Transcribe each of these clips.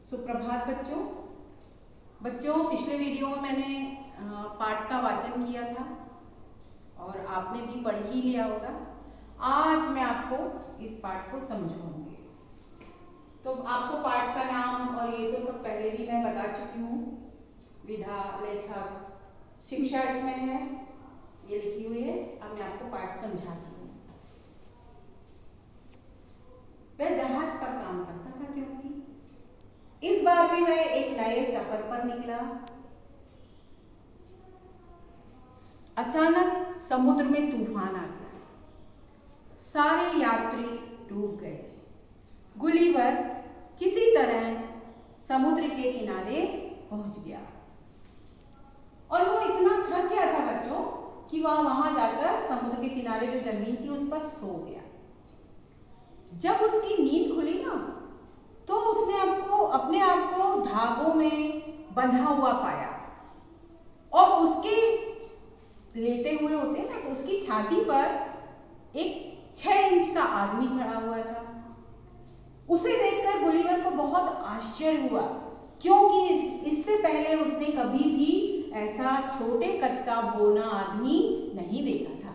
सुप्रभात बच्चों पिछले वीडियो में मैंने पाठ का वाचन किया था और आपने भी पढ़ ही लिया होगा। आज मैं आपको इस पाठ को समझाऊंगी। तो आपको पाठ का नाम और ये तो सब पहले भी मैं बता चुकी हूँ। विधा, लेखक, शिक्षा इसमें है, ये लिखी हुई है। अब मैं आपको पाठ समझाती हूँ। वह जहाज पर काम करता था क्योंकि इस बार भी वह एक नए सफर पर निकला। अचानक समुद्र में तूफान आ गया, सारे यात्री डूब गए। गुलिवर किसी तरह समुद्र के किनारे पहुंच गया और वो इतना थक गया था बच्चों कि वह वहां जाकर समुद्र के किनारे जो जमीन थी उस पर सो गया। जब उसकी नींद खुली ना, तो उसने अपने आप को धागों में बंधा हुआ पाया और उसके लेटे हुए होते हैं ना, तो उसकी छाती पर एक 6 इंच का आदमी चढ़ा हुआ था। उसे देखकर गुलिवर को बहुत आश्चर्य हुआ, क्योंकि इससे पहले उसने कभी भी ऐसा छोटे कद का बौना आदमी नहीं देखा था।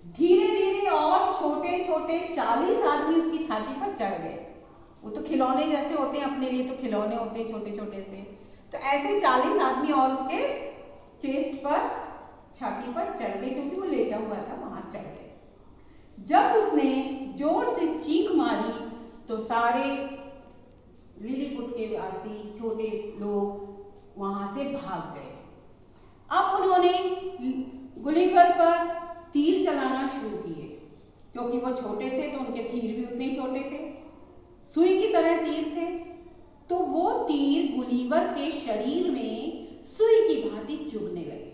धीरे धीरे और छोटे छोटे 40 आदमी उसकी छाती पर चढ़ गए। वो तो खिलौने जैसे होते हैं, अपने लिए तो खिलौने होते हैं छोटे छोटे से। तो ऐसे 40 आदमी और उसके चेस्ट पर, छाती पर चढ़ गए, क्योंकि वो लेटा हुआ था, वहां चढ़ गए। जब उसने जोर से चीख मारी तो सारे लिलीपुट के वासी, छोटे लोग वहां से भाग गए। अब उन्होंने गुलिवर पर तीर चलाना शुरू किए, क्योंकि वो छोटे थे तो उनके तीर भी उतने ही छोटे थे, सुई की तरह तीर थे। तो वो तीर गुलिवर के शरीर में सुई की भांति चुभने लगे।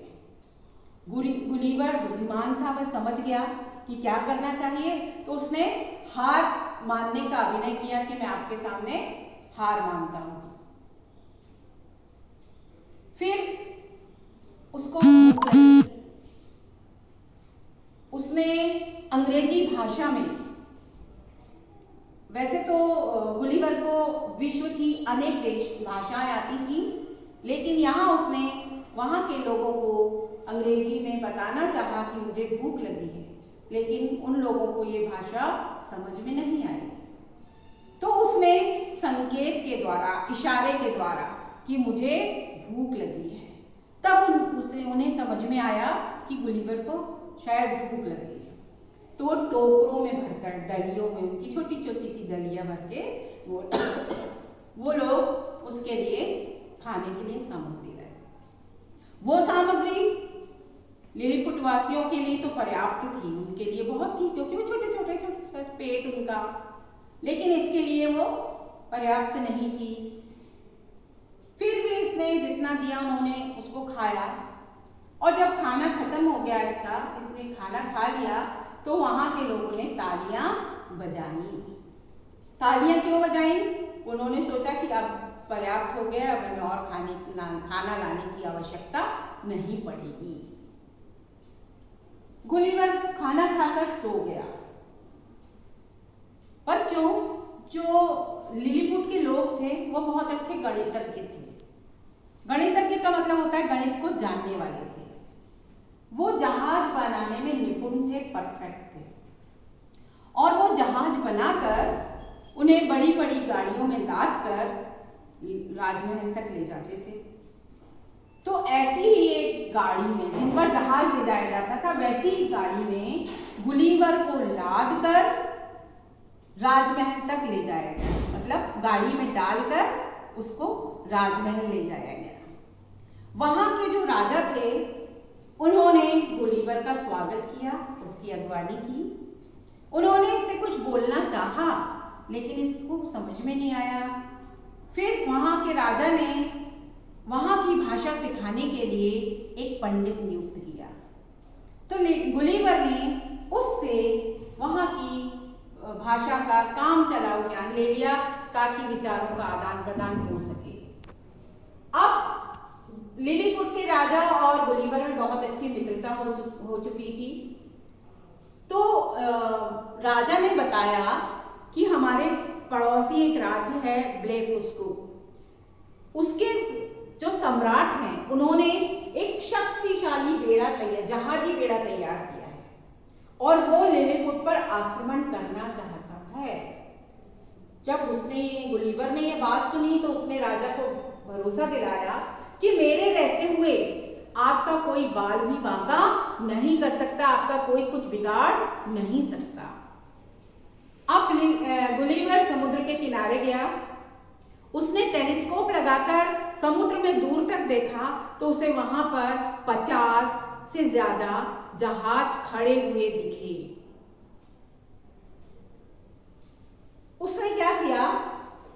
गुलिवर बुद्धिमान था, वह समझ गया कि क्या करना चाहिए। तो उसने हार मानने का अभिनय किया कि मैं आपके सामने हार मानता हूं। फिर उसको भूख लगी। उसने अंग्रेजी भाषा में, वैसे तो गुलिवर को विश्व की अनेक देश भाषाएं आती थी, लेकिन यहाँ उसने वहाँ के लोगों को अंग्रेजी में बताना चाहा कि मुझे भूख लगी है, लेकिन उन लोगों को ये भाषा समझ में नहीं आई। तो उसने संकेत के द्वारा, इशारे के द्वारा कि मुझे भूख लगी है, तब उन्हें समझ में आया कि गुलिवर को शायद भूख लगी है। तो वो टोकरों में भरकर, डलियों में, उनकी छोटी छोटी सी डलियां भर के वो लोग उसके लिए खाने के लिए सामग्री लाए। वो सामग्री लिलीपुट वासियों के लिए तो पर्याप्त थी, उनके लिए बहुत थी, क्योंकि वो छोटे छोटे पेट उनका, लेकिन इसके लिए वो पर्याप्त नहीं थी। फिर भी इसने जितना दिया उन्होंने उसको खाया, और जब खाना खत्म हो गया इसने खाना खा लिया, तो वहां के लोगों ने तालियां बजाई। तालियां क्यों बजाई? उन्होंने सोचा कि अब पर्याप्त हो गया, अब हमें और खाना लाने की आवश्यकता नहीं पड़ेगी। गुलिवर खाना खाकर सो गया। बच्चों, जो लिलीपुट के लोग थे वो बहुत अच्छे गणितज्ञ थे। गणितज्ञ का मतलब होता है गणित को जानने वाले थे। वो जहाज बनाने में निपुण थे, परफेक्ट थे, और वो जहाज बनाकर उन्हें बड़ी बड़ी गाड़ियों में लाद कर राजमहल तक ले जाते थे। तो ऐसी ही एक गाड़ी में, जिन पर जहाज ले जाया जाता था, वैसी ही गाड़ी में गुलिवर को लाद कर राजमहल तक ले जाया गया। मतलब गाड़ी में डालकर उसको राजमहल ले जाया गया। वहां के जो राजा थे उन्होंने गुलिवर का स्वागत किया, उसकी अगवानी की। उन्होंने इससे कुछ बोलना चाहा, लेकिन इसको समझ में नहीं आया। फिर वहां के राजा ने वहां की भाषा सिखाने के लिए एक पंडित नियुक्त किया। तो गुलिवर ने उससे वहां की भाषा का काम चलाऊ ज्ञान ले लिया, ताकि विचारों का आदान प्रदान हो सके। अब लिलीपुट के राजा और गुलिवर में बहुत अच्छी मित्रता हो चुकी थी। तो राजा ने बताया कि हमारे पड़ोसी एक राज्य है ब्लेफुस्कु, उसके जो सम्राट हैं उन्होंने एक शक्तिशाली जहाजी बेड़ा तैयार किया है और वो लिलीपुट पर आक्रमण करना चाहता है। जब गुलिवर ने ये बात सुनी तो उसने राजा को भरोसा दिलाया कि मेरे रहते हुए आपका कोई बाल भी बांका नहीं कर सकता, आपका कोई कुछ बिगाड़ नहीं सकता। अब गुलिवर समुद्र के किनारे गया, उसने टेलीस्कोप लगाकर समुद्र में दूर तक देखा तो उसे वहां पर 50 से ज्यादा जहाज खड़े हुए दिखे। उसने क्या किया,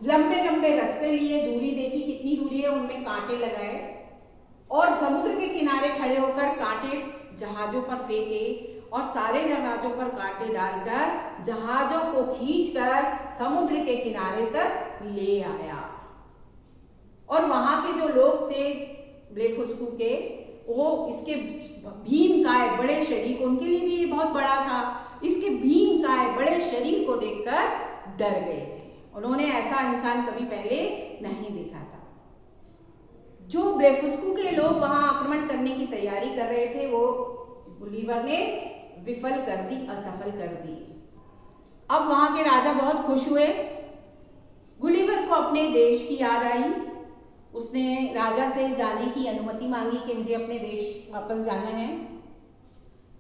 लंबे लंबे रस्से लिए, दूरी देखी कितनी दूरी है, उनमें कांटे लगाए और समुद्र के किनारे खड़े होकर कांटे जहाजों पर फेंके और सारे जहाजों पर कांटे डालकर जहाजों को खींचकर समुद्र के किनारे तक ले आया। और वहां के जो लोग थे ब्लेफुस्कु के, वो इसके भीमकाय बड़े शरीर को, उनके लिए भी ये बहुत बड़ा था, इसके भीमकाय बड़े शरीर को देखकर डर गए थे। उन्होंने ऐसा इंसान कभी पहले नहीं देखा था। जो ब्लेफुस्कु के लोग वहां आक्रमण करने की तैयारी कर रहे थे वो गुलिवर ने विफल कर दी, असफल कर दी। अब वहां के राजा बहुत खुश हुए। गुलिवर को अपने देश की याद आई। उसने राजा से जाने की अनुमति मांगी कि मुझे अपने देश वापस जाना है।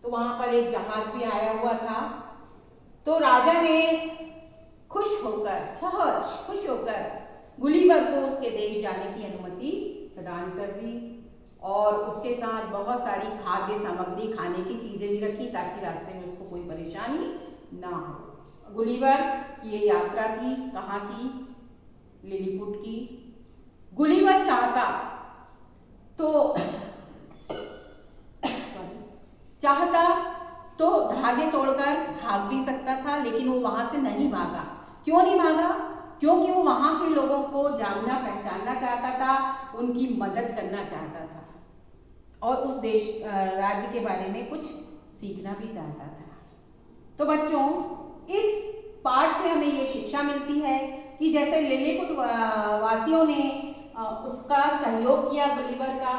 तो वहां पर एक जहाज भी आया हुआ था। तो राजा ने खुश होकर गुलिवर को उसके देश जाने की अनुमति प्रदान कर दी और उसके साथ बहुत सारी खाद्य सामग्री, खाने की चीजें भी रखी ताकि रास्ते में उसको कोई परेशानी ना हो। गुलिवर की ये यात्रा थी कहाँ की? लिलीपुट की। गुलिवर चाहता तो धागे तोड़कर भाग भी सकता था, लेकिन वो वहां से नहीं भागा। क्यों नहीं भागा? क्योंकि वो वहां के लोगों को जानना पहचानना चाहता था, उनकी मदद करना चाहता था और उस राज्य के बारे में कुछ सीखना भी चाहता था। तो बच्चों, इस पाठ से हमें ये शिक्षा मिलती है कि जैसे लिलीपुट वासियों ने उसका सहयोग किया, गुलिवर का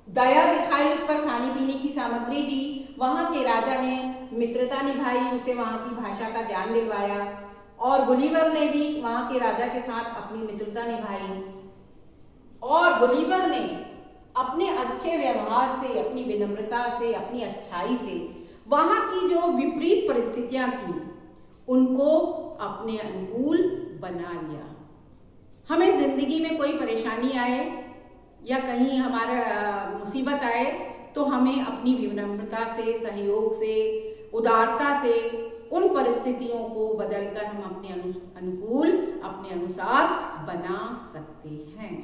दया दिखाई, उस पर खाने पीने की सामग्री दी, वहां के राजा ने मित्रता निभाई, उसे वहां की भाषा का ज्ञान दिलवाया और गुलिवर ने भी वहां के राजा के साथ अपनी मित्रता निभाई और गुलिवर ने अपने अच्छे व्यवहार से, अपनी विनम्रता से, अपनी अच्छाई से वहां की जो विपरीत परिस्थितियां थी उनको अपने अनुकूल बना लिया। हमें जिंदगी में कोई परेशानी आए या कहीं हमारा मुसीबत आए तो हमें अपनी विनम्रता से, सहयोग से, उदारता से उन परिस्थितियों को बदलकर हम अपने अनुकूल, अपने अनुसार बना सकते हैं।